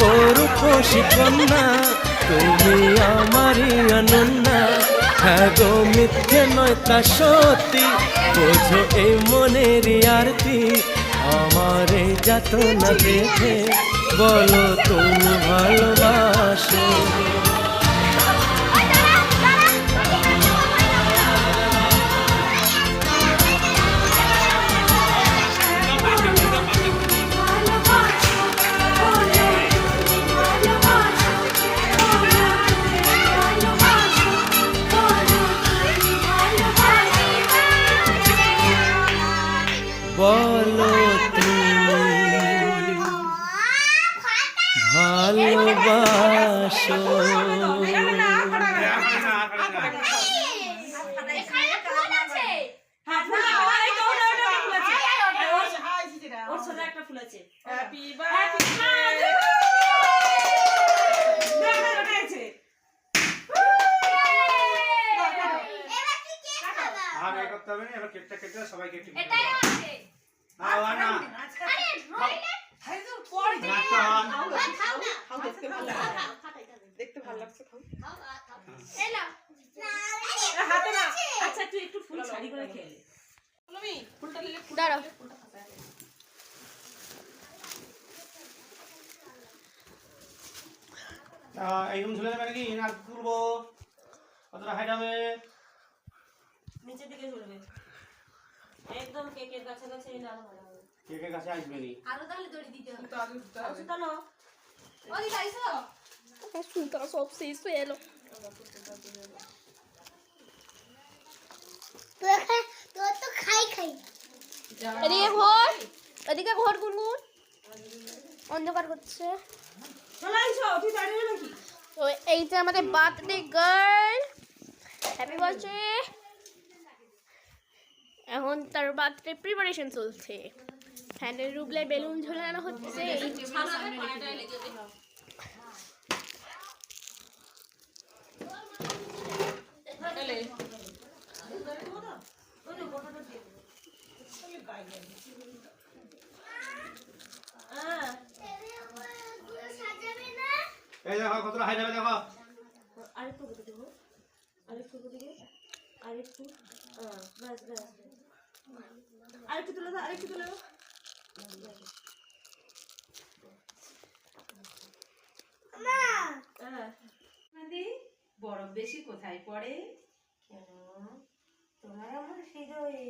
ওর খুশি কন্যা তুমি আমারই অনন্যা। হ্যাঁ গো মিথ্যে নয় তা সত্যি, বোঝো এই মনেরই আরতি। আমারে যাতনা দেখে বলো তুমি ভালোবাসো। বলো তুমি ভালোবাসো। দেখতে ভালো লাগছে, আচ্ছা তুই একটু ফুল ছাড়ি করে খেলে দাঁড়াও। একদম ঝুলে যাবে নাকি না তুলবো? কতটা হাইট হবে? নিচের দিকে ঝুলবে একদম কেকের কাছে কাছে না ভালো হবে। কেকের কাছে আসবে নি আরো তাহলে দড়ি দিতে হবে। আচ্ছা তানো ওই গাইছো Resulta সব শেষ হয়ে এলো। তোর তো খাই এদিকে ঘর, এদিকে ঘর গুনগুন অন্ধকার করছে। চলে আইছো তুই দাঁড়িয়ে নাকি? তো এইটা আমাদের বার্থডে গার্ল, হ্যাপি বার্থডে। এখন তার বার্থডে প্রিপারেশন চলছে, ফ্যানের রুবলে বেলুন ঝোলানো হচ্ছে। এই দেখো কতটা হাইট হবে দেখো। আরেকটু বলে দেবো, আরেকটু বলে দিকে, আরেকটু বাস বাস আরেকটু তুলে দাও, আরেকটু তুলে দাও। বরফ বেশি কোথায় পড়ে? কেন তোমার আমার হৃদয়ে